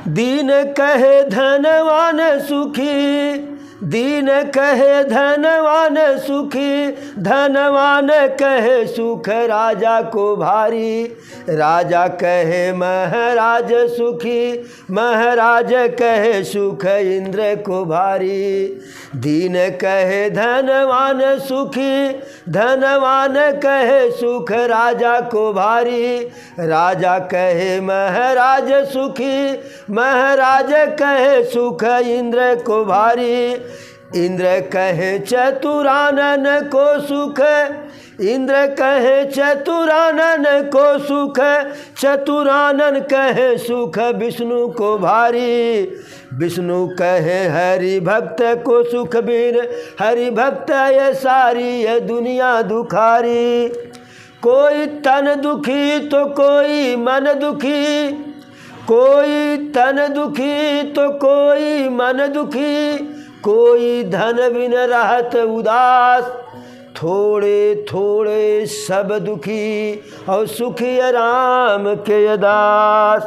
दीन कहे धनवान सुखी, दीन कहे धनवान सुखी, धनवान कहे सुख राजा को भारी। राजा कहे महाराज सुखी, महाराज कहे सुख इंद्र को भारी। दीन कहे धनवान सुखी, धनवान कहे सुख राजा को भारी। राजा कहे महाराज सुखी, महाराज कहे सुख इंद्र को भारी। इंद्र कहे चतुरानन को सुख, इंद्र कहे चतुरानन को सुख, चतुरानन कहे सुख विष्णु को भारी। विष्णु कहे हरि भक्त को सुख बिन, हरि भक्त ये सारी ये दुनिया दुखारी। कोई तन दुखी तो कोई मन दुखी, कोई तन दुखी तो कोई मन दुखी। कोई धन बिन रहत उदास, थोड़े थोड़े सब दुखी और सुखी राम के दास।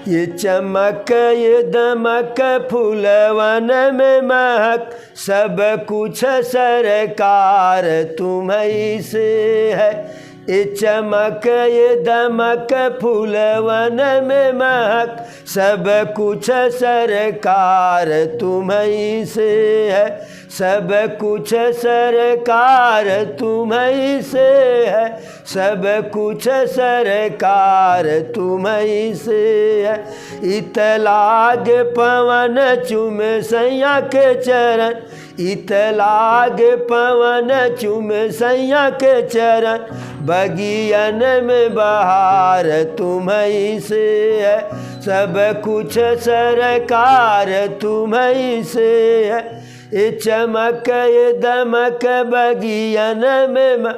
ये चमक ये दमक फूलवन में महक, सब कुछ सरकार तुम्हीं से है। ये चमक ये दमक फूलवन में महक, सब कुछ सरकार तुम्हीं से है। सब कुछ सरकार तुम्हीं से है, सब कुछ सरकार तुम्हीं से है। इत लाग पवन चुम सैया के चरण, इत लाग पवन चुम सैया के चरण। बगियन में बहार तुम्हीं से है, सब कुछ सरकार तुम्हीं से है। ये चमक ये दमक बगियन में,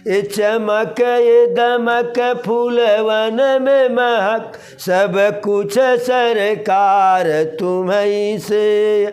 ये चमक ये दमक फूलवन में महक, सब कुछ सरकार तुम्हीं से।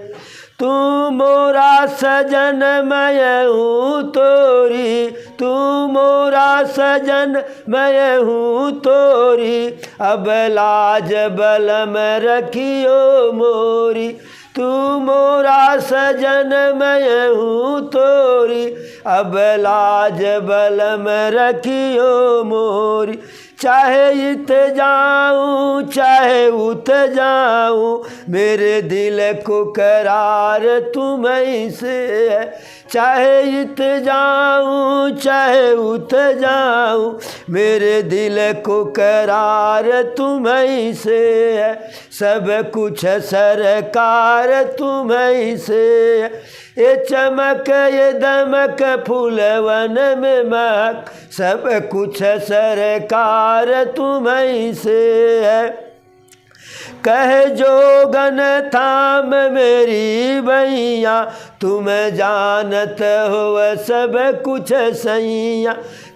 तू मोरा सजन मैं हूँ तोरी, तू मोरा सजन मैं हूँ तोरी। अब लाज बलम रखियो मोरी, तू मोरा सजन मैं हूँ तोरी। अब लाज बलम रखियो मोरी। चाहे इत जाऊँ चाहे उत जाऊँ, मेरे दिल को करार तुम्हीं से है। चाहे इत जाऊँ चाहे उत जाऊँ, मेरे दिल को करार तुम्हीं से है। सब कुछ सरकार तुम्हीं से है। ये चमक ये दमक फूलवन में महक, सब कुछ सरकार तुम्हीं से है। कह जोगन थाम मेरी भैया, तुम जानत हो सब कुछ सैया।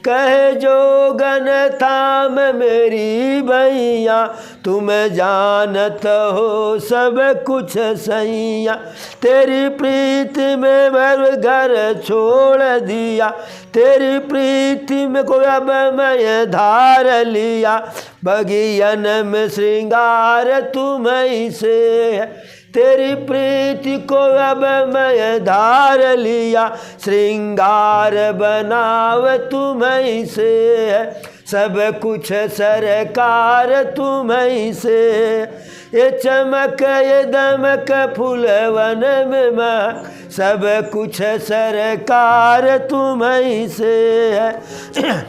कह जोगन थाम मेरी भैया, तुम जानत हो सब कुछ सैया। तेरी प्रीति में भर घर छोड़ दिया, तेरी प्रीति में को अब मैं धार लिया। बगियन में श्रृंगार तुम्हीं से है, तेरी प्रीति को अब मैं धार लिया। श्रृंगार बनाव तुम्हीं से है, सब कुछ सरकार तुम्हीं से। ये चमक ये दमक फूलवन में महक, सब कुछ सरकार तुम्हीं से है।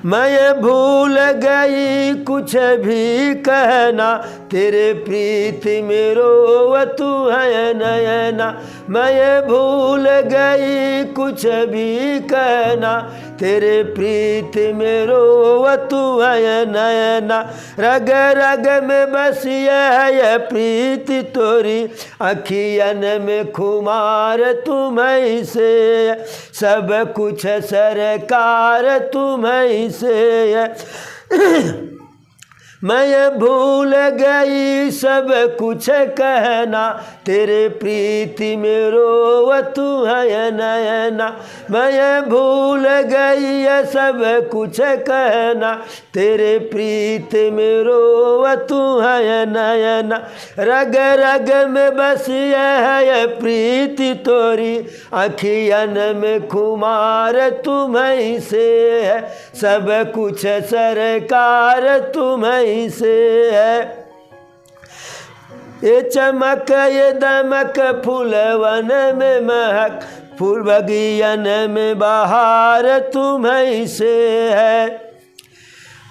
मैं भूल गई कुछ भी कहना, तेरे प्रीति में रोवतु है नयना। मैं भूल गई कुछ भी कहना, तेरे प्रीति में रोवतु है नयना। रग रग में बसी है ये प्रीति तोरी, अखियन में खुमार तुम्हीं से। सब कुछ सरकार तुम्हीं से है। मैं भूल गई सब कुछ कहना, तेरे प्रीति में रोवत है नयना। मैं भूल गई सब कुछ कहना, तेरे प्रीति में रोवत है नयना। रग रग में बस है प्रीति तोरी, अखियन में खुमार तुम्हीं से है। सब कुछ सरकार तुम्हीं से है। ये चमक ये दमक फूलवन में महक, फूल बगियन में बहार तुम्हीं से है।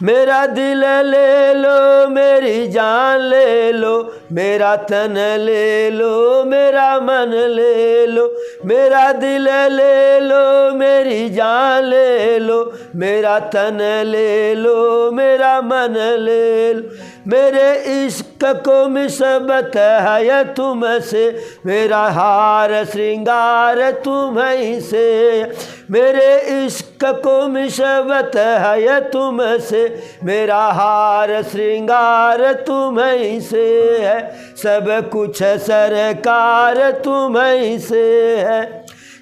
मेरा दिल ले लो मेरी जान ले लो, मेरा तन ले लो मेरा मन ले लो। मेरा दिल ले लो मेरी जान ले लो, मेरा तन ले लो मेरा मन ले लो। मेरे इश्क को मिसबत है तुमसे, मेरा हार श्रृंगार तुम्हीं से। मेरे इश्क को मिसबत है तुमसे, मेरा हार श्रृंगार तुम्हीं से है। सब कुछ सरकार तुम्हीं से है।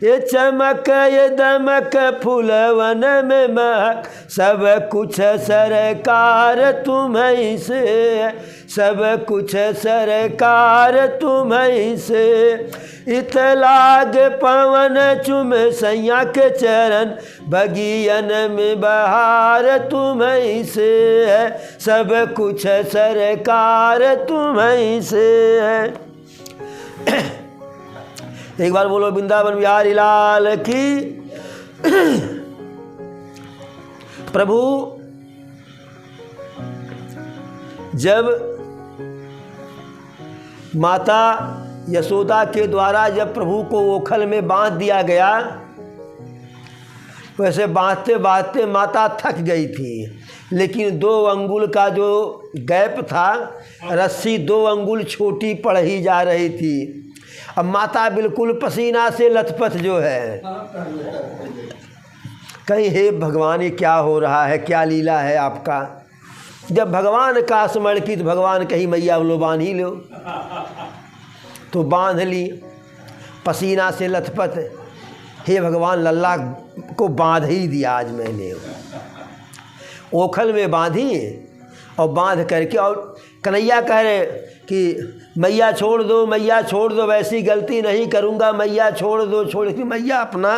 ये चमक ये दमक फूलवन में महक, सब कुछ सरकार तुम्हीं से है। सब कुछ सरकार तुम्हीं से। इत लाग पवन चुम सैया के चरण, बगियन में बहार तुम्हीं से है। सब कुछ सरकार तुम्हीं से है। एक बार बोलो वृंदावन बिहारी लाल की। प्रभु जब माता यशोदा के द्वारा जब प्रभु को ओखल में बांध दिया गया, वैसे बांधते बांधते माता थक गई थी, लेकिन 2 अंगुल का जो गैप था, रस्सी 2 अंगुल छोटी पड़ ही जा रही थी। अब माता बिल्कुल पसीना से लथपथ जो है, कहीं हे भगवान ये क्या हो रहा है, क्या लीला है आपका। जब भगवान का स्मरण की तो भगवान कहीं मैया लो बांध ही लो, तो बांध ली पसीना से लथपथ। हे भगवान लल्ला को बांध ही दिया आज मैंने, ओखल में बांधी और बांध करके। और कन्हैया कह रहे कि मैया छोड़ दो मैया छोड़ दो, वैसी गलती नहीं करूँगा, मैया छोड़ दो छोड़ दो। मैया अपना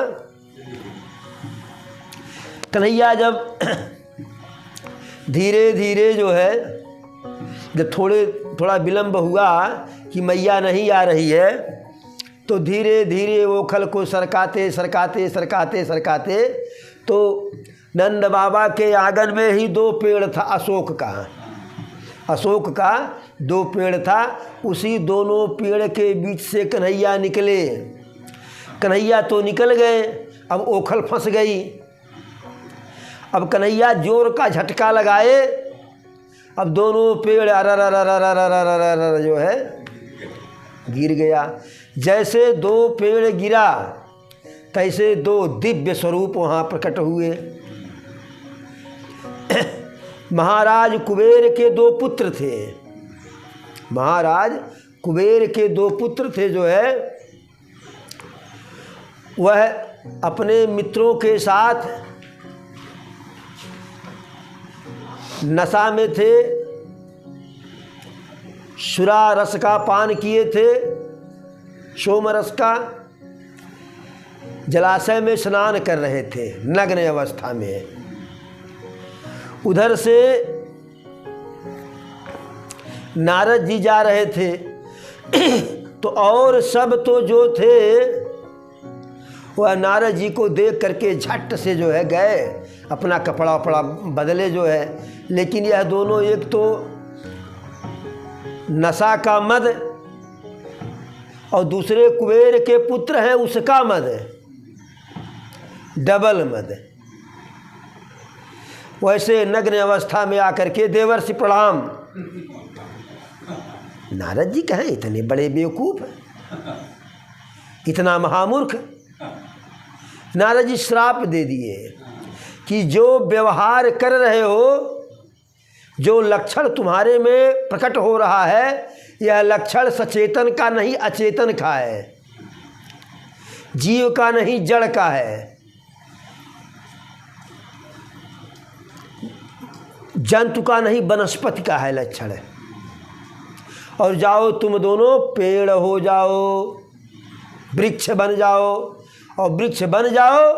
कन्हैया जब धीरे धीरे जो है, जब थोड़ा विलम्ब हुआ कि मैया नहीं आ रही है, तो धीरे धीरे ओखल को सरकाते सरकाते सरकाते सरकाते तो नंद बाबा के आंगन में ही 2 पेड़ था अशोक का 2 पेड़ था। उसी दोनों पेड़ के बीच से कन्हैया निकले। कन्हैया तो निकल गए, अब ओखल फंस गई। अब कन्हैया जोर का झटका लगाए, अब दोनों पेड़ अर जो है गिर गया। जैसे 2 पेड़ गिरा, तैसे 2 दिव्य स्वरूप वहाँ प्रकट हुए। महाराज कुबेर के 2 पुत्र थे। महाराज कुबेर के 2 पुत्र थे जो है, वह अपने मित्रों के साथ नशा में थे, शुरा रस का पान किए थे, सोमरस का। जलाशय में स्नान कर रहे थे नग्न अवस्था में। उधर से नारद जी जा रहे थे तो और सब तो जो थे वह नारद जी को देख करके झट से जो है गए, अपना कपड़ा वपड़ा बदले जो है। लेकिन यह दोनों, एक तो नशा का मद और दूसरे कुबेर के पुत्र हैं उसका मद, डबल मद। वैसे नग्न अवस्था में आकर के देवर्षि प्रणाम। नारद जी कहें इतने बड़े बेवकूफ, इतना महामूर्ख। नारद जी श्राप दे दिए कि जो व्यवहार कर रहे हो जो लक्षण तुम्हारे में प्रकट हो रहा है यह लक्षण सचेतन का नहीं अचेतन का है, जीव का नहीं जड़ का है, जंतु का नहीं वनस्पति का है लक्षण है। और जाओ तुम दोनों पेड़ हो जाओ, वृक्ष बन जाओ, और वृक्ष बन जाओ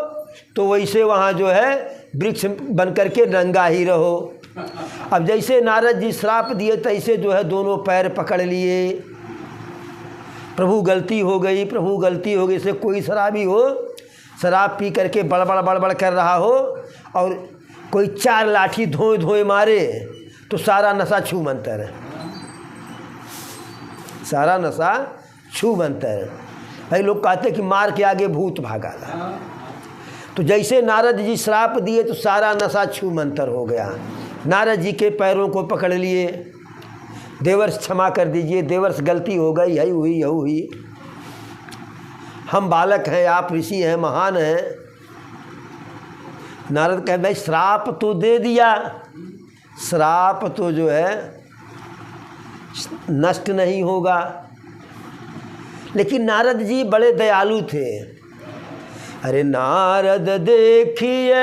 तो वैसे वहाँ जो है वृक्ष बन करके नंगा ही रहो। अब जैसे नारद जी श्राप दिए तैसे जो है दोनों पैर पकड़ लिए। प्रभु गलती हो गई, प्रभु गलती हो गई। से कोई शराबी हो, शराब पी करके बड़बड़ बड़बड़ कर रहा हो और कोई 4 लाठी धोए धोए मारे तो सारा नशा छू मंतर है, सारा नशा छू मंतर है। भाई लोग कहते कि मार के आगे भूत भागा। तो जैसे नारद जी श्राप दिए तो सारा नशा छू मंतर हो गया। नारद जी के पैरों को पकड़ लिए, देवर्ष क्षमा कर दीजिए, देवर्ष गलती हो गई, यही हुई यही हुई, हम बालक हैं, आप ऋषि हैं, महान हैं। नारद कहे भाई श्राप तो दे दिया, श्राप तो जो है नष्ट नहीं होगा। लेकिन नारद जी बड़े दयालु थे। अरे नारद देखिए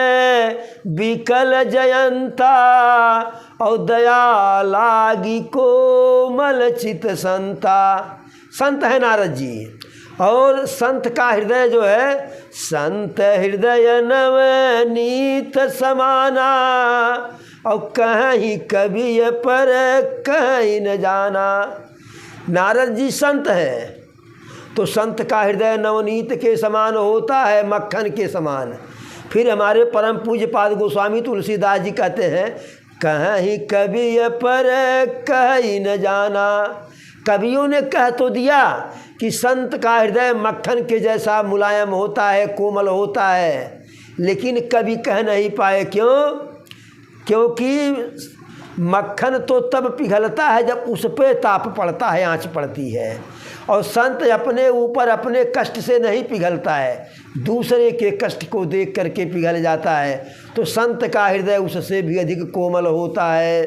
विकल जयंता, और दया लागी कोमल चित संता। संत है नारद जी, और संत का हृदय जो है संत हृदय नवनीत समाना, और कहीं कभी पर कहीं न जाना। नारद जी संत हैं तो संत का हृदय नवनीत के समान होता है, मक्खन के समान। फिर हमारे परम पूज्य पाद गोस्वामी तुलसीदास जी कहते हैं कहीं कभी पर कहीं न जाना। कवियों ने कह तो दिया कि संत का हृदय मक्खन के जैसा मुलायम होता है, कोमल होता है, लेकिन कभी कह नहीं पाए। क्यों? क्योंकि मक्खन तो तब पिघलता है जब उस पर ताप पड़ता है, आँच पड़ती है। और संत अपने ऊपर अपने कष्ट से नहीं पिघलता है, दूसरे के कष्ट को देख करके पिघल जाता है। तो संत का हृदय उससे भी अधिक कोमल होता है।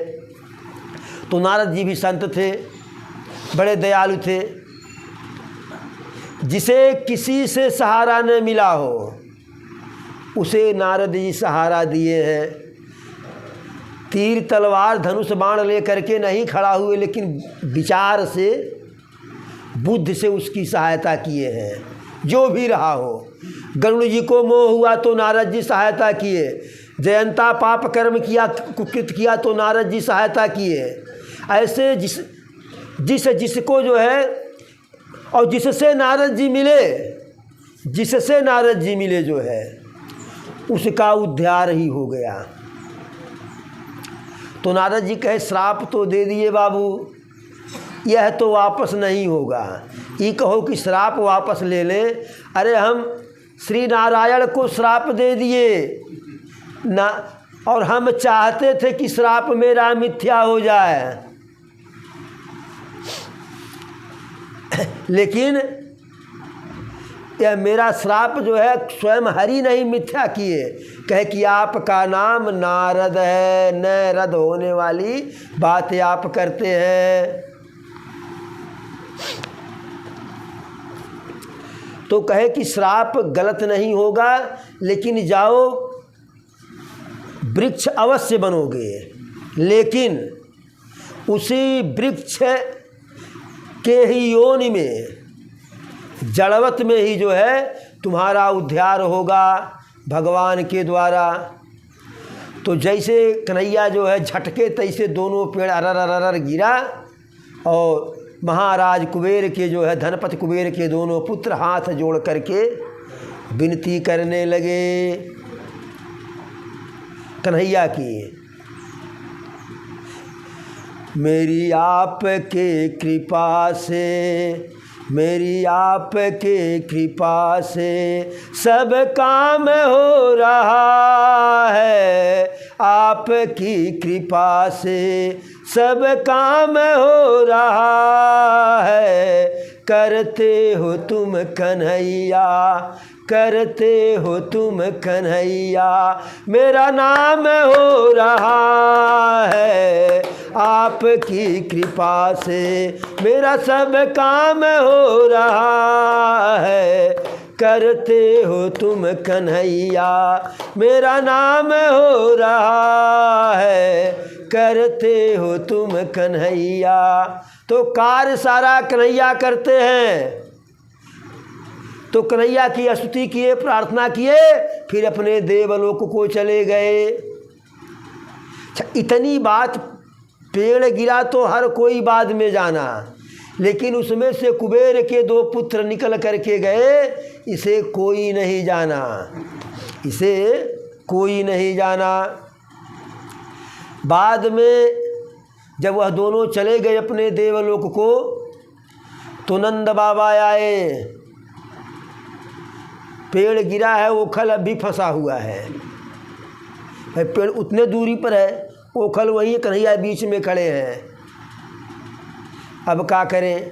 तो नारद जी भी संत थे, बड़े दयालु थे। जिसे किसी से सहारा न मिला हो उसे नारद जी सहारा दिए हैं। तीर तलवार धनुष बाण लेकर के नहीं खड़ा हुए, लेकिन विचार से, बुद्धि से उसकी सहायता किए हैं। जो भी रहा हो, गरुड़ जी को मोह हुआ तो नारद जी सहायता किए, जयंता पाप कर्म किया, कुकृत किया तो नारद जी सहायता किए। ऐसे जिसको जो है, और जिससे नारद जी मिले, जिससे नारद जी मिले जो है उसका उद्धार ही हो गया। तो नारद जी कहे श्राप तो दे दिए बाबू, यह तो वापस नहीं होगा। ये कहो कि श्राप वापस ले लें, अरे हम श्री नारायण को श्राप दे दिए ना, और हम चाहते थे कि श्राप मेरा मिथ्या हो जाए, लेकिन यह मेरा श्राप जो है स्वयं हरि नहीं मिथ्या किए। कहे कि आपका नाम नारद है, न रद्द होने वाली बात आप करते हैं। तो कहे कि श्राप गलत नहीं होगा, लेकिन जाओ वृक्ष अवश्य बनोगे, लेकिन उसी वृक्ष के ही योनि में, जड़वत में ही जो है तुम्हारा उद्धार होगा भगवान के द्वारा। तो जैसे कन्हैया जो है झटके तैसे दोनों पेड़ अरर गिरा, और महाराज कुबेर के जो है धनपति कुबेर के दोनों पुत्र हाथ जोड़ करके विनती करने लगे कन्हैया की, मेरी आपके कृपा से, मेरी आपके कृपा से सब काम हो रहा है, आपकी कृपा से सब काम हो रहा है। करते हो तुम कन्हैया, करते हो तुम कन्हैया, मेरा नाम हो रहा है, आपकी कृपा से मेरा सब काम हो रहा है। करते हो तुम कन्हैया मेरा नाम हो रहा है। करते हो तुम कन्हैया। तो कार्य सारा कन्हैया करते हैं। तो कन्हैया की स्तुति किए, प्रार्थना किए, फिर अपने देवलोक को चले गए। अच्छा, इतनी बात, पेड़ गिरा तो हर कोई बाद में जाना, लेकिन उसमें से कुबेर के 2 पुत्र निकल करके गए, इसे कोई नहीं जाना, इसे कोई नहीं जाना। बाद में जब वह दोनों चले गए अपने देवलोक को, तो नंद बाबा आए। पेड़ गिरा है, ओखल अब भी फंसा हुआ है। पेड़ उतने दूरी पर है, ओखल वहीं, कन्हैया बीच में खड़े हैं। अब क्या करें?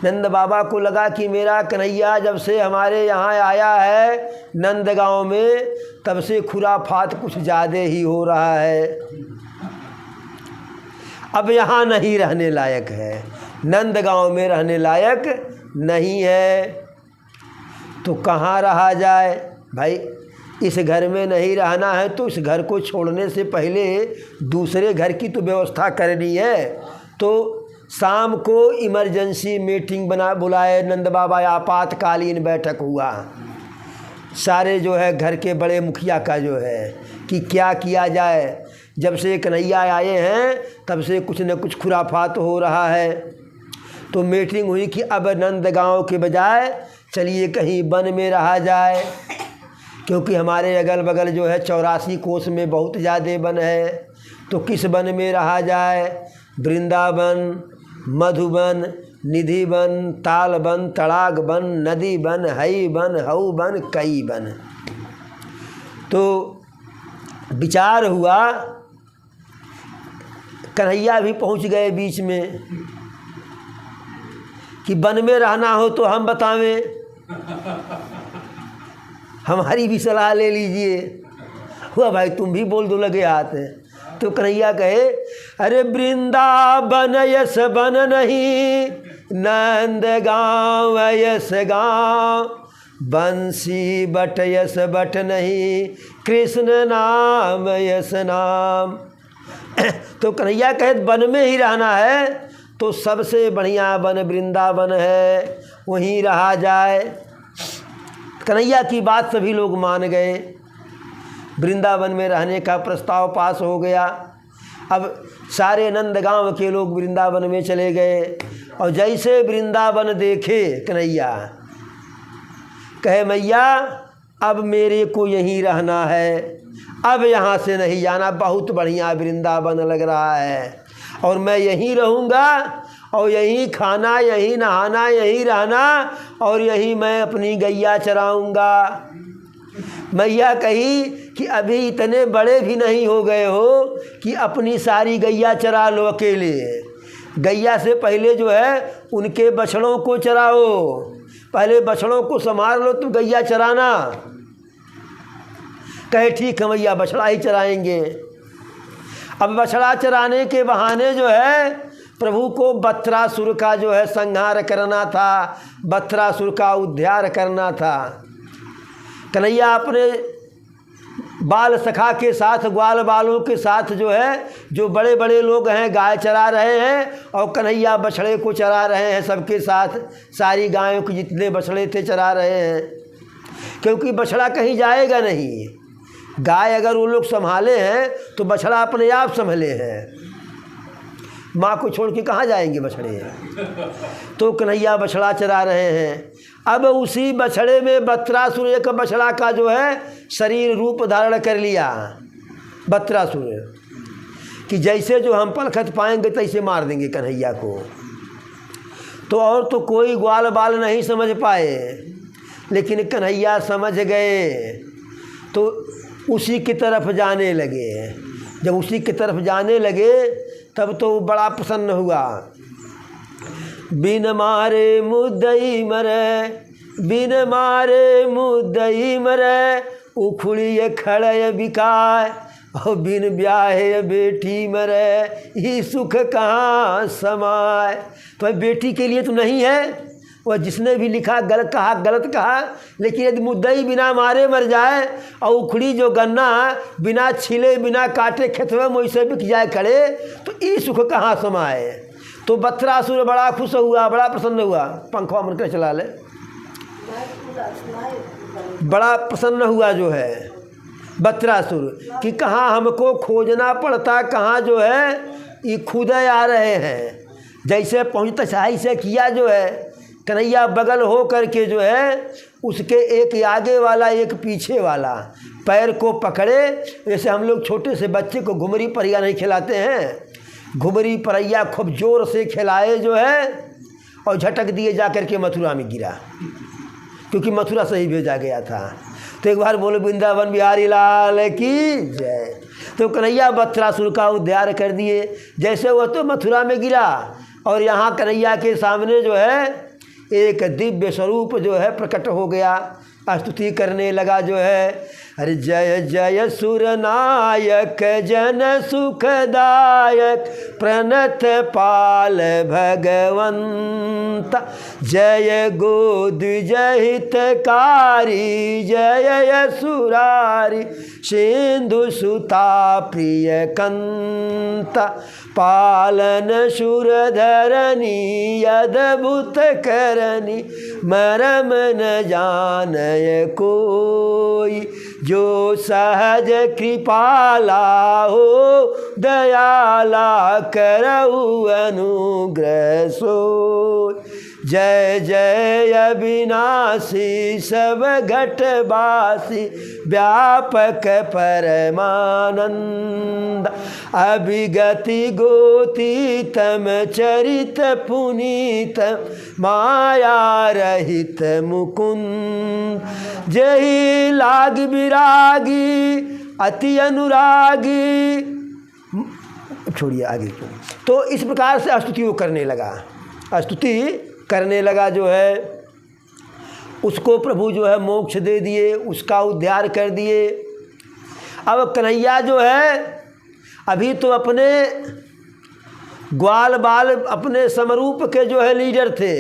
नंद बाबा को लगा कि मेरा कन्हैया जब से हमारे यहाँ आया है नंदगांव में, तब से खुराफात कुछ ज़्यादा ही हो रहा है। अब यहाँ नहीं रहने लायक है, नंदगांव में रहने लायक नहीं है। तो कहाँ रहा जाए भाई? इस घर में नहीं रहना है तो इस घर को छोड़ने से पहले दूसरे घर की तो व्यवस्था करनी है। तो शाम को इमरजेंसी मीटिंग बुलाए नंद बाबा, आपातकालीन बैठक हुआ सारे जो है घर के बड़े मुखिया का जो है कि क्या किया जाए। जब से कन्हैया आए हैं तब से कुछ न कुछ खुराफात हो रहा है। तो मीटिंग हुई कि अब नंदगांव के बजाय चलिए कहीं वन में रहा जाए, क्योंकि हमारे अगल बगल जो है 84 कोस में बहुत ज़्यादा वन है। तो किस वन में रहा जाए? वृंदावन, मधुबन, निधि वन, ताल वन, तड़ाग वन, नदी वन, हई वन, हऊ वन, कई वन। तो विचार हुआ, कन्हैया भी पहुंच गए बीच में कि वन में रहना हो तो हम बतावें, हमारी भी सलाह ले लीजिए। हुआ भाई तुम भी बोल दो, लगे हाथ। तो कन्हैया कहे, अरे वृंदावन यस बन नहीं, नंदगांव यस गाँव, बंसी बट यस बट नहीं, कृष्ण नाम यस नाम। तो कन्हैया कहे वन में ही रहना है तो सबसे बढ़िया वन वृंदावन है, वहीं रहा जाए। कन्हैया की बात सभी लोग मान गए। वृंदावन में रहने का प्रस्ताव पास हो गया। अब सारे नंदगांव के लोग वृंदावन में चले गए। और जैसे वृंदावन देखे कन्हैया, कहे मैया अब मेरे को यहीं रहना है, अब यहाँ से नहीं जाना, बहुत बढ़िया वृंदावन लग रहा है और मैं यहीं रहूँगा और यहीं खाना, यहीं नहाना, यहीं रहना और यहीं मैं अपनी गैया चराऊँगा। मैया कही कि अभी इतने बड़े भी नहीं हो गए हो कि अपनी सारी गैया चरा लो अकेले। गैया से पहले जो है उनके बछड़ों को चराओ, पहले बछड़ों को संभाल लो तो गैया चराना। कहे ठीक है मैया, बछड़ा ही चराएंगे। अब बछड़ा चराने के बहाने जो है प्रभु को बत्त्रासुर का जो है संहार करना था, बत्त्रासुर का उद्धार करना था। कन्हैया अपने बाल सखा के साथ, ग्वाल बालों के साथ जो है, जो बड़े बड़े लोग हैं गाय चरा रहे हैं और कन्हैया बछड़े को चरा रहे हैं सबके साथ। सारी गायों के जितने बछड़े थे चरा रहे हैं, क्योंकि बछड़ा कहीं जाएगा नहीं। गाय अगर वो लोग संभाले हैं तो बछड़ा अपने आप संभले हैं, माँ को छोड़ के कहाँ जाएंगे बछड़े। तो कन्हैया बछड़ा चरा रहे हैं। अब उसी बछड़े में बत्त्रासुर, एक बछड़ा का जो है शरीर रूप धारण कर लिया बत्त्रासुर, कि जैसे जो हम पलखत पाएंगे तैसे मार देंगे कन्हैया को। तो और तो कोई ग्वाल बाल नहीं समझ पाए, लेकिन कन्हैया समझ गए तो उसी की तरफ जाने लगे। जब उसी की तरफ जाने लगे तब तो बड़ा प्रसन्न हुआ। बिन मारे मुद्दई मरे, बिन मारे मुद्दई मरे, उखड़िए खड़े बिकाय, और बिन ब्याहे बेटी मरे ही सुख कहाँ समाए। तो बेटी के लिए तो नहीं है, वह जिसने भी लिखा गलत कहा, लेकिन यदि मुद्दई बिना मारे मर जाए और उखड़ी जो गन्ना बिना छिले बिना काटे खेत में वैसे बिक जाए खड़े, तो ई सुख कहाँ समाए। तो बत्सरासुर बड़ा खुश हुआ, बड़ा प्रसन्न हुआ, पंखवा मन कर चला ले, बड़ा प्रसन्न हुआ जो है बत्सरासुर कि कहाँ हमको खोजना पड़ता, कहाँ जो है ये खुद आ रहे हैं। जैसे पहुँचता सहाय से किया जो है, कन्हैया बगल हो करके जो है उसके एक आगे वाला एक पीछे वाला पैर को पकड़े। जैसे हम लोग छोटे से बच्चे को घुमरी परैया नहीं खिलाते हैं, घुमरी परैया खूब जोर से खिलाए जो है और झटक दिए जा कर के मथुरा में गिरा, क्योंकि मथुरा से ही भेजा गया था। तो एक बार बोलो वृंदावन बिहारी लाल की जय। तो कन्हैया बत्सरासुर का उद्धार कर दिए। जैसे वह तो मथुरा में गिरा और यहाँ कन्हैया के सामने जो है एक दिव्य स्वरूप जो है प्रकट हो गया, स्तुति करने लगा जो है, अरे जय जय सुरनायक जन सुखदायक प्रणत पाल भगवंत, जय गोद्विजय हितकारी जय सुरारी सिंधु सुता प्रिय कंत, पालन शूरधरणी अद्भुत करनी मरम न जानय कोई, जो सहज कृपाला हो दयाला करऊ अनुग्रह सोई, जय जय अविनाशी सब घटवासी व्यापक परमानंद, अभिगति गोती तम चरित पुनीत माया रहित मुकुंद, जही लाग विरागी अति अनुरागी। छोड़िए आगे। तो इस प्रकार से स्तुति वो करने लगा, स्तुति करने लगा जो है, उसको प्रभु जो है मोक्ष दे दिए, उसका उद्धार कर दिए। अब कन्हैया जो है अभी तो अपने ग्वाल बाल अपने समरूप के जो है लीडर थे,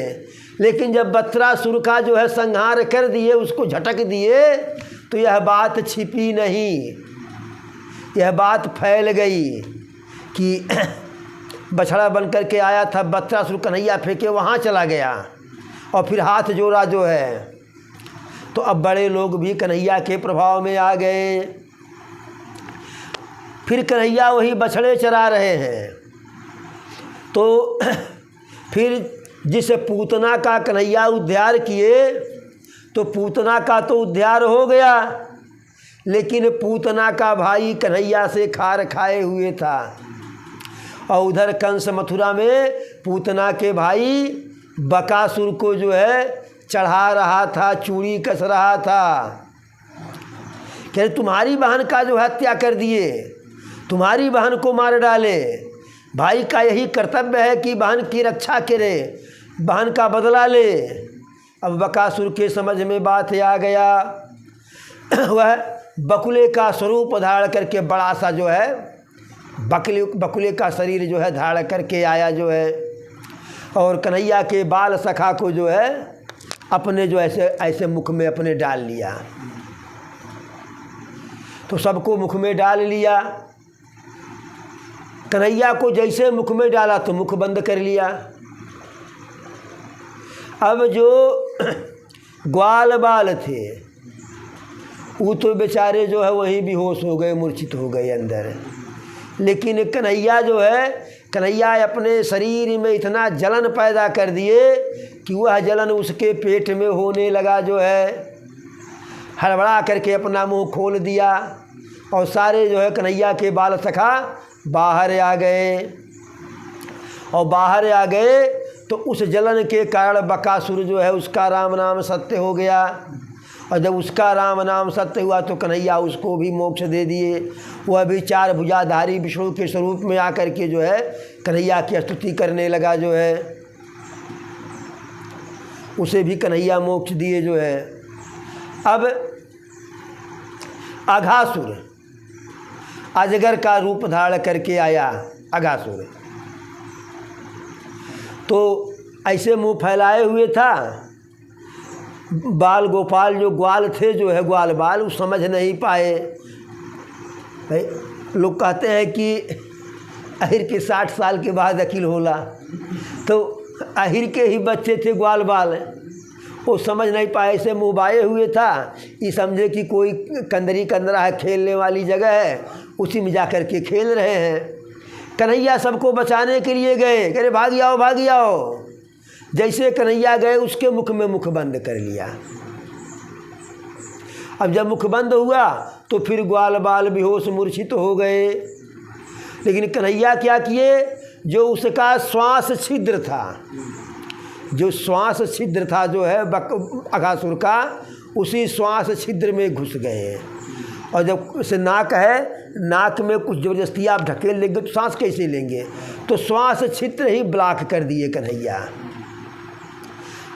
लेकिन जब बत्सरासुर का जो है संहार कर दिए, उसको झटक दिए, तो यह बात छिपी नहीं, यह बात फैल गई कि बछड़ा बन कर के आया था बत्सरासुर, कन्हैया फेंके वहाँ चला गया और फिर हाथ जोड़ा जो है। तो अब बड़े लोग भी कन्हैया के प्रभाव में आ गए। फिर कन्हैया वही बछड़े चरा रहे हैं। तो फिर जिस पूतना का कन्हैया उद्धार किए, तो पूतना का तो उद्धार हो गया, लेकिन पूतना का भाई कन्हैया से खार खाए हुए था। और उधर कंस मथुरा में पूतना के भाई बकासुर को जो है चढ़ा रहा था, चूड़ी कस रहा था। कह तुम्हारी बहन का जो हत्या कर दिए, तुम्हारी बहन को मार डाले। भाई का यही कर्तव्य है कि बहन की रक्षा करे, बहन का बदला ले। अब बकासुर के समझ में बात आ गया। वह बकुले का स्वरूप धारण करके बड़ा सा जो है बकुले का शरीर जो है धारण करके आया जो है, और कन्हैया के बाल सखा को जो है अपने जो ऐसे मुख में अपने डाल लिया। तो सबको मुख में डाल लिया। कन्हैया को जैसे मुख में डाला तो मुख बंद कर लिया। अब जो ग्वाल बाल थे वो तो बेचारे जो है वहीं बेहोश हो गए, मूर्छित हो गए अंदर। लेकिन कन्हैया जो है, कन्हैया अपने शरीर में इतना जलन पैदा कर दिए कि वह जलन उसके पेट में होने लगा जो है। हड़बड़ा करके अपना मुंह खोल दिया और सारे जो है कन्हैया के बाल सखा बाहर आ गए। और बाहर आ गए तो उस जलन के कारण बकासुर जो है उसका राम नाम सत्य हो गया। और जब उसका राम नाम सत्य हुआ तो कन्हैया उसको भी मोक्ष दे दिए। वह भी 4 भुजाधारी विष्णु के स्वरूप में आकर के जो है कन्हैया की स्तुति करने लगा जो है। उसे भी कन्हैया मोक्ष दिए जो है। अब अजगर का रूप धारण करके आया अघासुर। तो ऐसे मुंह फैलाए हुए था। बाल गोपाल जो ग्वाल थे, जो है ग्वाल बाल, वो समझ नहीं पाए। लोग कहते हैं कि अहिर के 60 साल के बाद अकिल होला, तो अहिर के ही बच्चे थे ग्वाल बाल, वो समझ नहीं पाए, से मुँह बाए हुए था। ये समझे कि कोई कंदरी कंदरा है, खेलने वाली जगह है, उसी में जा कर के खेल रहे हैं। कन्हैया सबको बचाने के लिए गए, कह रहे भाग आओ भाग आओ। जैसे कन्हैया गए, उसके मुख में मुख बंद कर लिया। अब जब मुख बंद हुआ तो फिर ग्वाल बाल बेहोश मूर्छित हो गए। लेकिन कन्हैया क्या किए, जो उसका श्वास छिद्र था, जो श्वास छिद्र था जो है अघासुर का, उसी श्वास छिद्र में घुस गए। और जब उसे नाक है, नाक में कुछ ज़बरदस्ती आप ढकेल लेंगे तो सांस कैसे लेंगे, तो श्वास छिद्र ही ब्लॉक कर दिए कन्हैया।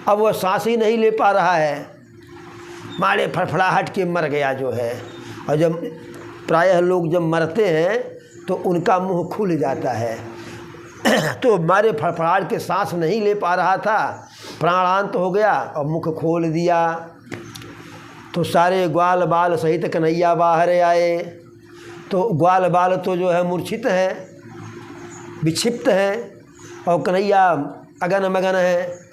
अब वह सांस ही नहीं ले पा रहा है, मारे फड़फड़ाहट के मर गया जो है। और जब प्रायः लोग जब मरते हैं तो उनका मुंह खुल जाता है, तो मारे फड़फड़ाहट के सांस नहीं ले पा रहा था, प्राणांत हो गया और मुख खोल दिया। तो सारे ग्वाल बाल सहित कन्हैया बाहर आए। तो ग्वाल बाल तो जो है मूर्छित हैं, विक्षिप्त हैं, और कन्हैया अगन मगन है।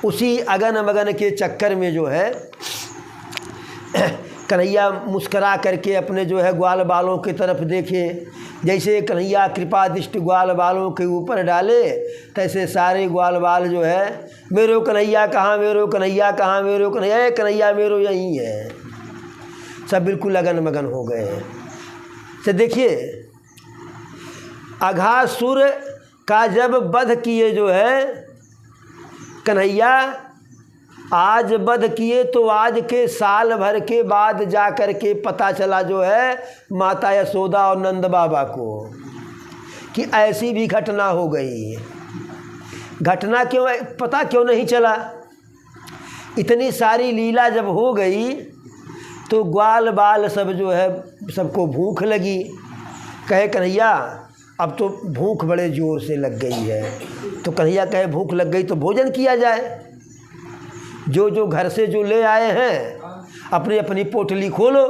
उसी अगन मगन के चक्कर में जो है कन्हैया मुस्करा करके अपने जो है ग्वाल बालों की तरफ देखे। जैसे कन्हैया कृपा दृष्टि ग्वाल बालों के ऊपर डाले, तैसे सारे ग्वाल बाल जो है, मेरो कन्हैया कहाँ, मेरो कन्हैया कहाँ, मेरो कन्हैया, कन्हैया मेरो यहीं है, सब बिल्कुल लगन मगन हो गए। तो देखिए, अघासुर का जब वध किए जो है कन्हैया, आज वध किए तो आज के साल भर के बाद जा कर के पता चला जो है माता यशोदा और नंद बाबा को कि ऐसी भी घटना हो गई। घटना क्यों, पता क्यों नहीं चला? इतनी सारी लीला जब हो गई तो ग्वाल बाल सब जो है, सबको भूख लगी। कहे कन्हैया अब तो भूख बड़े ज़ोर से लग गई है। तो कन्हैया कहे भूख लग गई तो भोजन किया जाए। जो जो घर से जो ले आए हैं अपनी अपनी पोटली खोलो।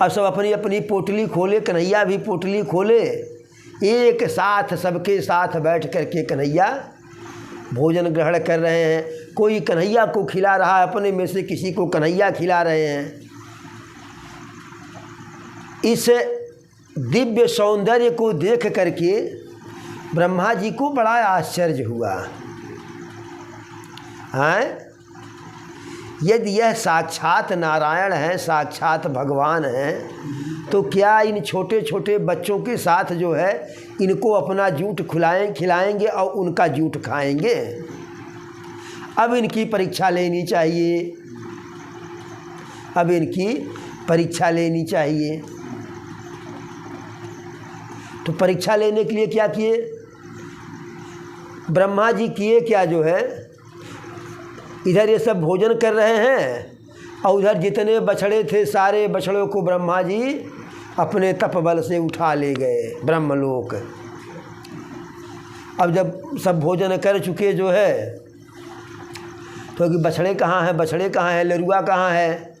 अब सब अपनी अपनी पोटली खोले, कन्हैया भी पोटली खोले। एक साथ सबके साथ बैठ कर के कन्हैया भोजन ग्रहण कर रहे हैं। कोई कन्हैया को खिला रहा है, अपने में से किसी को कन्हैया खिला रहे हैं। इस दिव्य सौंदर्य को देख करके ब्रह्मा जी को बड़ा आश्चर्य हुआ। हैं, यदि यह साक्षात नारायण हैं, साक्षात भगवान हैं, तो क्या इन छोटे छोटे बच्चों के साथ जो है इनको अपना जूठ खिलाएंगे और उनका जूठ खाएंगे? अब इनकी परीक्षा लेनी चाहिए, अब इनकी परीक्षा लेनी चाहिए। तो परीक्षा लेने के लिए क्या किए ब्रह्मा जी? किए क्या जो है, इधर ये सब भोजन कर रहे हैं और उधर जितने बछड़े थे सारे बछड़ों को ब्रह्मा जी अपने तप बल से उठा ले गए ब्रह्मलोक। अब जब सब भोजन कर चुके जो है, तो कि बछड़े कहाँ हैं, बछड़े कहाँ हैं, लरुआ कहाँ है?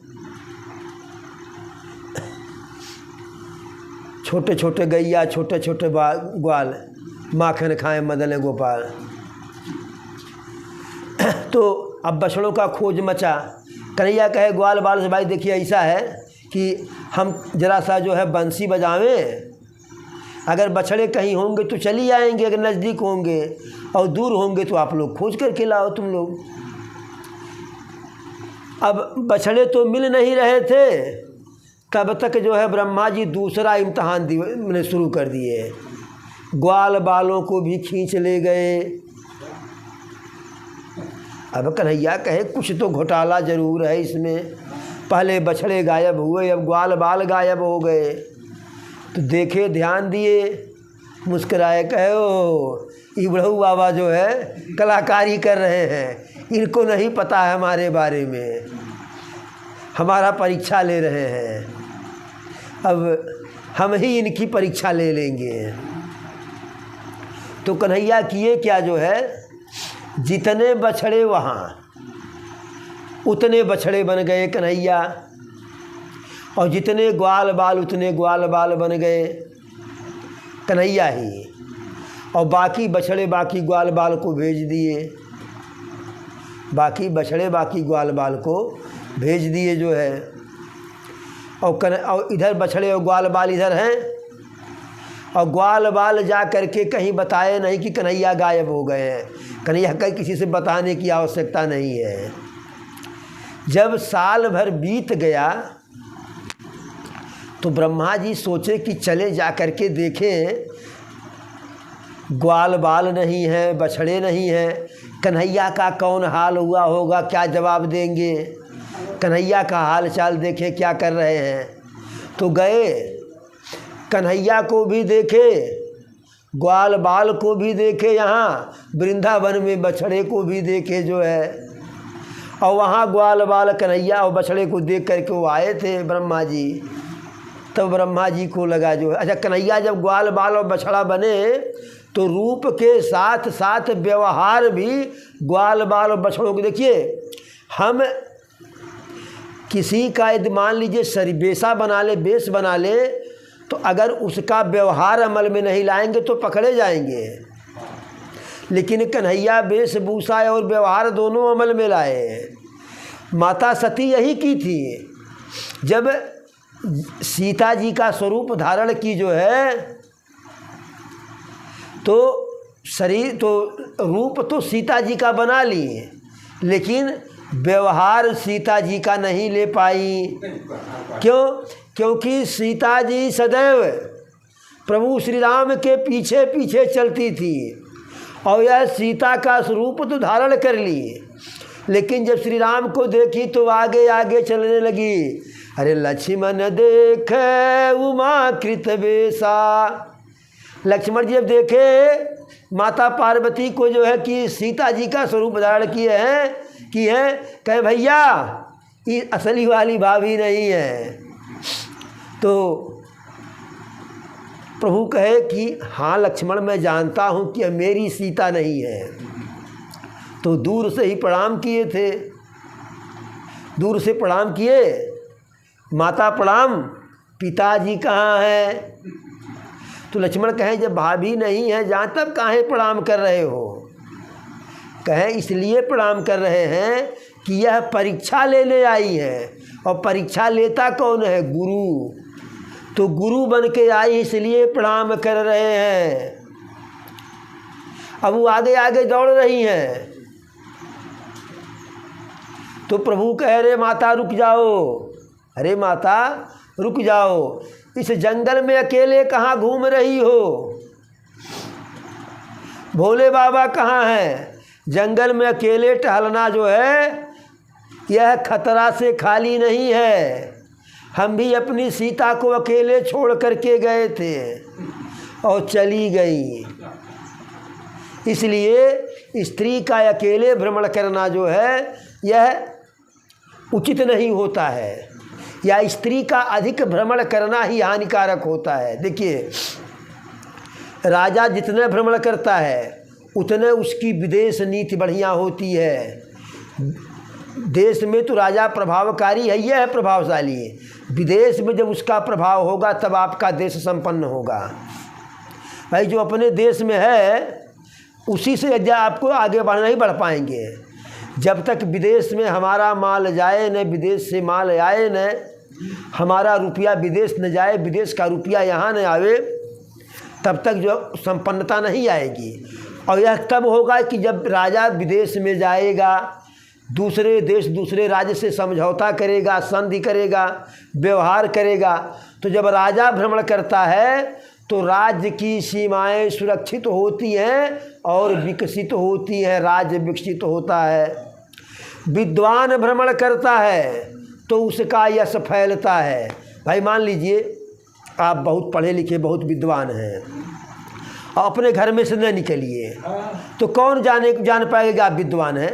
छोटे छोटे गैया, छोटे छोटे ग्वाल, माखन खाएं मदन गोपाल। तो अब बछड़ों का खोज मचा। कन्हैया कहे ग्वाल बाल से भाई देखिए ऐसा है कि हम जरा सा जो है बंसी बजावें, अगर बछड़े कहीं होंगे तो चली आएंगे, अगर नज़दीक होंगे और दूर होंगे तो आप लोग खोज करके लाओ तुम लोग। अब बछड़े तो मिल नहीं रहे थे, तब तक जो है ब्रह्मा जी दूसरा इम्तहान मैंने शुरू कर दिए। ग्वाल बालों को भी खींच ले गए। अब कन्हैया कहे कुछ तो घोटाला ज़रूर है इसमें। पहले बछड़े गायब हुए, अब ग्वाल बाल गायब हो गए। तो देखे, ध्यान दिए, मुस्कराए, कहे ओ ये बुढ़ऊ बाबा जो है कलाकारी कर रहे हैं, इनको नहीं पता है हमारे बारे में, हमारा परीक्षा ले रहे हैं। अब हम ही इनकी परीक्षा ले लेंगे। तो कन्हैया किए क्या जो है, जितने बछड़े वहाँ उतने बछड़े बन गए कन्हैया, और जितने ग्वाल बाल उतने ग्वाल बाल बन गए कन्हैया ही, और बाकी बछड़े बाकी ग्वाल बाल को भेज दिए, बाकी बछड़े बाकी ग्वाल बाल को भेज दिए जो है। और इधर बछड़े और ग्वाल बाल इधर हैं, और ग्वाल बाल जा करके कहीं बताए नहीं कि कन्हैया गायब हो गए हैं। कन्हैया का किसी से बताने की आवश्यकता नहीं है। जब साल भर बीत गया तो ब्रह्मा जी सोचे कि चले जा करके देखें, ग्वाल बाल नहीं है, बछड़े नहीं हैं, कन्हैया का कौन हाल हुआ होगा, क्या जवाब देंगे, कन्हैया का हाल चाल देखे क्या कर रहे हैं। तो गए, कन्हैया को भी देखे, ग्वाल बाल को भी देखे, यहाँ वृंदावन में बछड़े को भी देखे जो है। और वहाँ ग्वाल बाल कन्हैया और बछड़े को देख करके वो आए थे ब्रह्मा जी। तब ब्रह्मा जी को लगा जो है, अच्छा कन्हैया जब ग्वाल बाल और बछड़ा बने तो रूप के साथ साथ व्यवहार भी ग्वाल बाल और बछड़ों को। देखिए, हम किसी का यदि मान लीजिए बेसा बना ले, बेस बना ले, तो अगर उसका व्यवहार अमल में नहीं लाएंगे तो पकड़े जाएंगे। लेकिन कन्हैया वेशभूषा और व्यवहार दोनों अमल में लाए। माता सती यही की थी, जब सीता जी का स्वरूप धारण की जो है, तो शरीर तो रूप तो सीता जी का बना लिए, लेकिन व्यवहार सीता जी का नहीं ले पाई। क्यों? क्योंकि सीता जी सदैव प्रभु श्री राम के पीछे पीछे चलती थी, और यह सीता का स्वरूप तो धारण कर ली, लेकिन जब श्री राम को देखी तो आगे आगे चलने लगी। अरे लक्ष्मण देख उमा कृत बेसा, लक्ष्मण जी जब देखे माता पार्वती को जो है कि सीता जी का स्वरूप धारण किए हैं कहे भैया ये असली वाली भाभी नहीं है। तो प्रभु कहे कि हाँ लक्ष्मण, मैं जानता हूँ कि मेरी सीता नहीं है। तो दूर से ही प्रणाम किए थे, दूर से प्रणाम किए, माता प्रणाम, पिताजी कहाँ हैं? तो लक्ष्मण कहे जब भाभी नहीं है जहाँ तब काहे प्रणाम कर रहे हो? कहे इसलिए प्रणाम कर रहे हैं कि यह परीक्षा लेने आई है, और परीक्षा लेता कौन है? गुरु। तो गुरु बन के आई इसलिए प्रणाम कर रहे हैं। अब वो आगे आगे दौड़ रही हैं, तो प्रभु कह रहे माता रुक जाओ। अरे माता रुक जाओ, इस जंगल में अकेले कहाँ घूम रही हो? भोले बाबा कहाँ हैं? जंगल में अकेले टहलना जो है यह खतरा से खाली नहीं है। हम भी अपनी सीता को अकेले छोड़ करके गए थे और चली गई। इसलिए स्त्री का अकेले भ्रमण करना जो है यह उचित नहीं होता है, या स्त्री का अधिक भ्रमण करना ही हानिकारक होता है। देखिए, राजा जितना भ्रमण करता है उतने उसकी विदेश नीति बढ़िया होती है। देश में तो राजा प्रभावकारी है, यह है प्रभावशाली। विदेश में जब उसका प्रभाव होगा तब आपका देश संपन्न होगा। भाई जो अपने देश में है उसी से यदि आपको आगे बढ़ नहीं बढ़ पाएंगे। जब तक विदेश में हमारा माल जाए न विदेश से माल आए, न हमारा रुपया विदेश न जाए, विदेश का रुपया यहाँ न आवे, तब तक जो संपन्नता नहीं आएगी। और यह तब होगा कि जब राजा विदेश में जाएगा, दूसरे देश दूसरे राज्य से समझौता करेगा, संधि करेगा, व्यवहार करेगा। तो जब राजा भ्रमण करता है तो राज्य की सीमाएं सुरक्षित होती हैं और विकसित होती हैं, राज्य विकसित होता है। विद्वान भ्रमण करता है तो उसका यश फैलता है। भाई मान लीजिए आप बहुत पढ़े लिखे, बहुत विद्वान हैं, और अपने घर में से न निकलिए तो कौन जान पाएगा आप विद्वान हैं?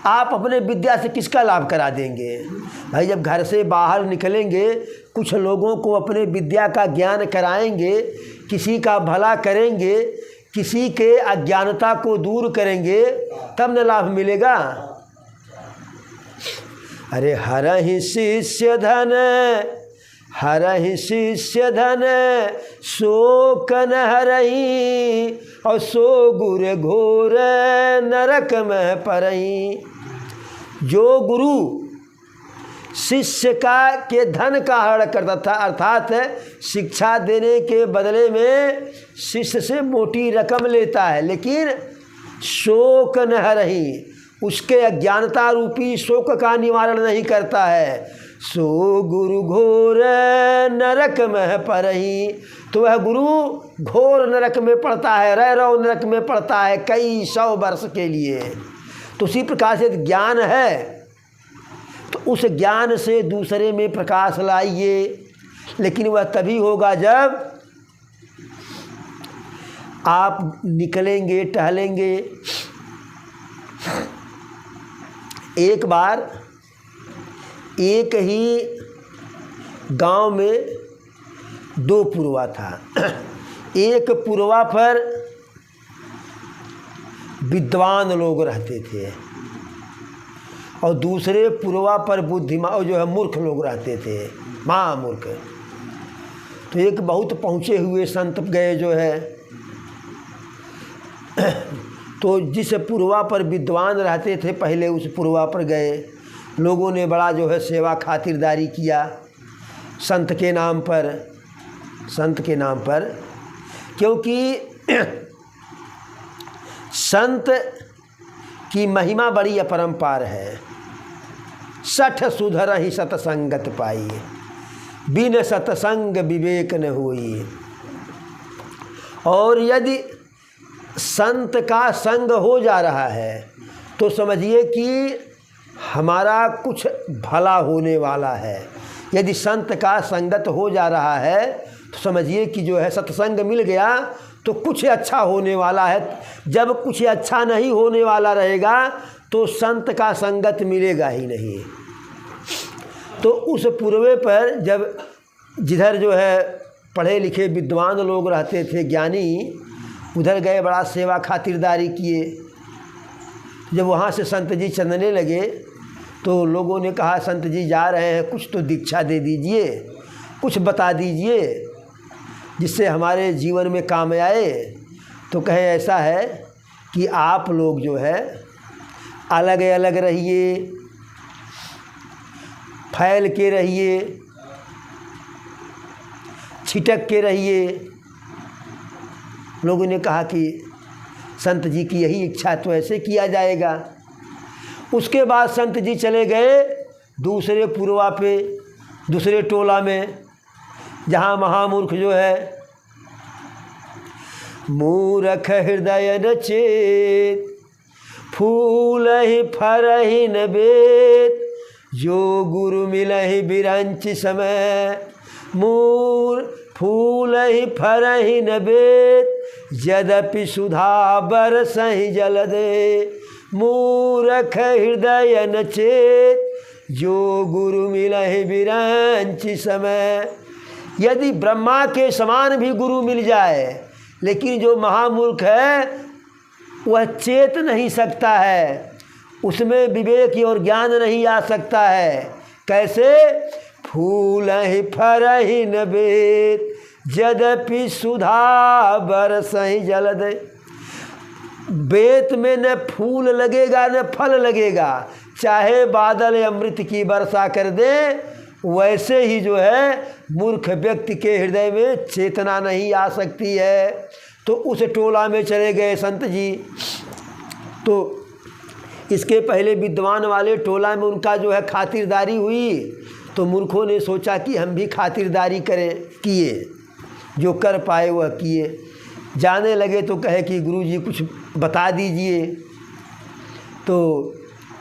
आप अपने विद्या से किसका लाभ करा देंगे? भाई जब घर से बाहर निकलेंगे कुछ लोगों को अपने विद्या का ज्ञान कराएंगे, किसी का भला करेंगे, किसी के अज्ञानता को दूर करेंगे, तब न लाभ मिलेगा। अरे हरहि शिष्य धन, हरहि शिष्य धन, सो कन हरहि, और सो गुर घोर नरक में परहि। जो गुरु शिष्य के धन का हरण करता था, अर्थात शिक्षा देने के बदले में शिष्य से मोटी रकम लेता है, लेकिन शोक न हरहि, उसके अज्ञानता रूपी शोक का निवारण नहीं करता है। सो गुरु घोर नरक में परहि, तो वह गुरु घोर नरक में पड़ता है, रौ नरक में पड़ता है कई 100 वर्ष के लिए। तो उसी प्रकार से ज्ञान है, तो उस ज्ञान से दूसरे में प्रकाश लाइए, लेकिन वह तभी होगा जब आप निकलेंगे, टहलेंगे। एक बार एक ही गांव में 2 पुरवा था। एक पुरवा पर विद्वान लोग रहते थे और दूसरे पुरवा पर बुद्धिमान जो है मूर्ख लोग रहते थे, महामूर्ख। तो एक बहुत पहुँचे हुए संत गए जो है, तो जिस पुरवा पर विद्वान रहते थे पहले उस पुरवा पर गए। लोगों ने बड़ा जो है सेवा खातिरदारी किया संत के नाम पर, संत के नाम पर, क्योंकि संत की महिमा बड़ी अपरंपार है। 60 सुधर ही सतसंगत पाई, बिन सतसंग विवेक न होई। और यदि संत का संग हो जा रहा है तो समझिए कि हमारा कुछ भला होने वाला है। यदि संत का संगत हो जा रहा है तो समझिए कि जो है सत्संग मिल गया तो कुछ अच्छा होने वाला है। जब कुछ अच्छा नहीं होने वाला रहेगा तो संत का संगत मिलेगा ही नहीं। तो उस पूर्वे पर जब जिधर जो है पढ़े लिखे विद्वान लोग रहते थे, ज्ञानी, उधर गए, बड़ा सेवा खातिरदारी किए। जब वहाँ से संत जी चलने लगे तो लोगों ने कहा, संत जी जा रहे हैं, कुछ तो दीक्षा दे दीजिए, कुछ बता दीजिए जिससे हमारे जीवन में काम आए। तो कहे ऐसा है कि आप लोग जो है अलग अलग रहिए, फैल के रहिए, छिटक के रहिए। लोगों ने कहा कि संत जी की यही इच्छा, तो ऐसे किया जाएगा। उसके बाद संत जी चले गए दूसरे पुरवा पे, दूसरे टोला में, जहाँ महामूर्ख जो है, मूर्ख हृदय न चेत, फूल ही फरहि न बेत, जो गुरु मिलहि बिरंच समय। फूल ही फरहि न बेत, यद्यपि सुधा बरसहि जल दे। मूर्ख हृदय न चेत, जो गुरु मिलहि बिरंच समय। यदि ब्रह्मा के समान भी गुरु मिल जाए, लेकिन जो महामूर्ख है वह चेत नहीं सकता है, उसमें विवेक और ज्ञान नहीं आ सकता है। कैसे? फूल ही फरहि न बेत, यद्यपि सुधा बरसहि जल दे। बेत में न फूल लगेगा न फल लगेगा, चाहे बादल अमृत की वर्षा कर दे, वैसे ही जो है मूर्ख व्यक्ति के हृदय में चेतना नहीं आ सकती है। तो उस टोला में चले गए संत जी। तो इसके पहले विद्वान वाले टोला में उनका जो है खातिरदारी हुई, तो मूर्खों ने सोचा कि हम भी खातिरदारी करें, किए, जो कर पाए वह किए। जाने लगे तो कहे कि गुरुजी कुछ बता दीजिए। तो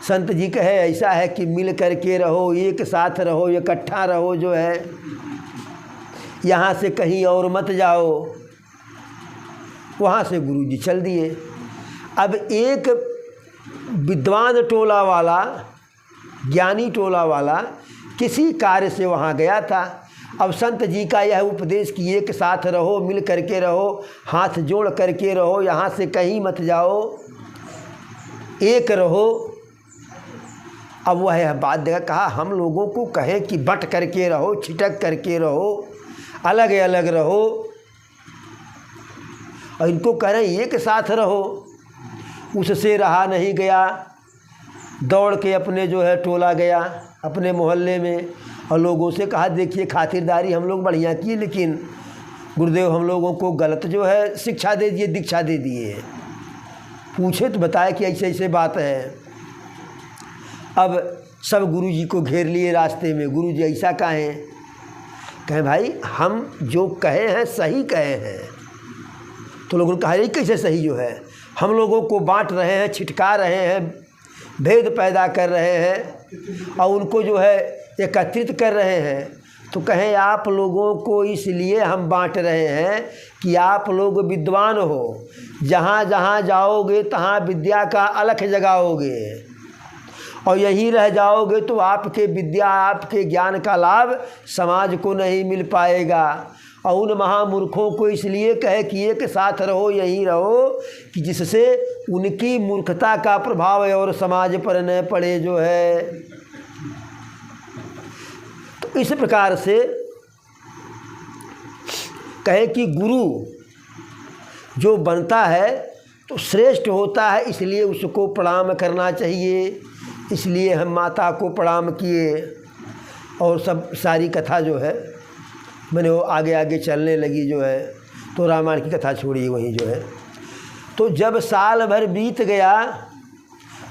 संत जी कहे ऐसा है कि मिल कर के रहो, एक साथ रहो, इकट्ठा रहो, जो है यहाँ से कहीं और मत जाओ। वहाँ से गुरुजी चल दिए। अब एक विद्वान टोला वाला, ज्ञानी टोला वाला किसी कार्य से वहाँ गया था। अब संत जी का यह उपदेश कि एक साथ रहो, मिल करके रहो, हाथ जोड़ करके रहो, यहाँ से कहीं मत जाओ, एक रहो। अब वह बात देखा, कहा हम लोगों को कहे कि बट करके रहो, छिटक करके रहो, अलग अलग रहो, और इनको कह रहे हैं एक साथ रहो। उससे रहा नहीं गया, दौड़ के अपने जो है टोला गया अपने मोहल्ले में, और लोगों से कहा देखिए खातिरदारी हम लोग बढ़िया किए, लेकिन गुरुदेव हम लोगों को गलत जो है शिक्षा दे दिए, दीक्षा दे दिए। पूछे तो बताया कि ऐसे ऐसे बात है। अब सब गुरु जी को घेर लिए रास्ते में, गुरु जी ऐसा कहें, कहें भाई हम जो कहे हैं सही कहे हैं। तो लोगों ने कहा ये कैसे सही जो है, हम लोगों को बांट रहे हैं, छिटका रहे हैं, भेद पैदा कर रहे हैं और उनको जो है एकत्रित कर रहे हैं। तो कहें आप लोगों को इसलिए हम बांट रहे हैं कि आप लोग विद्वान हो, जहाँ जहाँ जाओगे तहाँ विद्या का अलख जगाओगे, और यहीं रह जाओगे तो आपके विद्या आपके ज्ञान का लाभ समाज को नहीं मिल पाएगा। और उन महामूर्खों को इसलिए कहे कि एक साथ रहो, यहीं रहो, कि जिससे उनकी मूर्खता का प्रभाव और समाज पर न पड़े जो है। तो इस प्रकार से कहे कि गुरु जो बनता है तो श्रेष्ठ होता है, इसलिए उसको प्रणाम करना चाहिए। इसलिए हम माता को प्रणाम किए, और सब सारी कथा जो है मैंने वो आगे आगे चलने लगी जो है, तो रामायण की कथा छोड़ी वहीं जो है। तो जब साल भर बीत गया,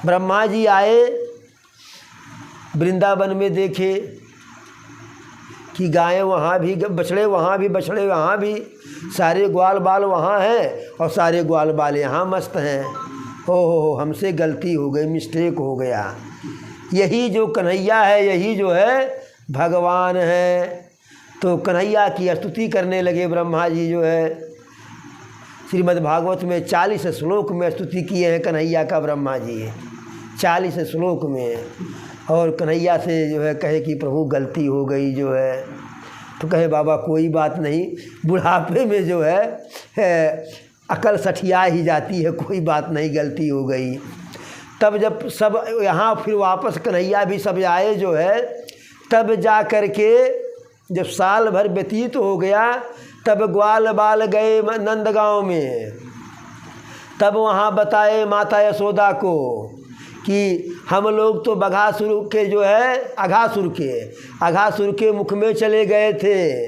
ब्रह्मा जी आए वृंदावन में, देखे कि गायें वहाँ भी बछड़े वहाँ भी, बछड़े वहाँ भी, सारे ग्वाल बाल वहाँ हैं और सारे ग्वाल बाल यहाँ मस्त हैं। हो हमसे गलती हो गई, मिस्टेक हो गया। यही जो कन्हैया है, यही जो है भगवान है। तो कन्हैया की स्तुति करने लगे ब्रह्मा जी जो है। श्रीमद् भागवत में 40 श्लोक में स्तुति किए हैं कन्हैया का ब्रह्मा जी, 40 श्लोक में। और कन्हैया से जो है कहे कि प्रभु गलती हो गई जो है। तो कहे बाबा कोई बात नहीं, बुढ़ापे में जो है अकल सठिया ही जाती है, कोई बात नहीं, गलती हो गई। तब जब सब यहाँ फिर वापस कन्हैया भी सब आए जो है, तब जा कर के जब साल भर व्यतीत हो गया, तब ग्वाल बाल गए नंदगांव में। तब वहाँ बताए माता यशोदा को कि हम लोग तो बघासुर के जो है अघासुर के मुख में चले गए थे,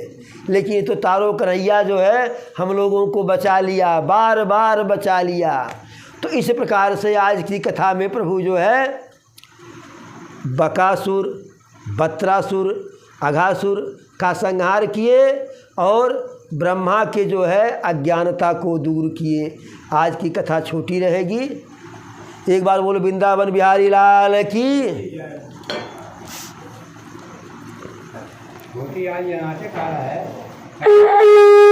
लेकिन तो तारो कन्हैया जो है हम लोगों को बचा लिया, बार बार बचा लिया। तो इस प्रकार से आज की कथा में प्रभु जो है बकासुर, बत्रासुर, अघासुर का संहार किए और ब्रह्मा के जो है अज्ञानता को दूर किए। आज की कथा छोटी रहेगी। एक बार बोलो वृंदावन बिहारी लाल की। आज यहाँ से खा रहा है।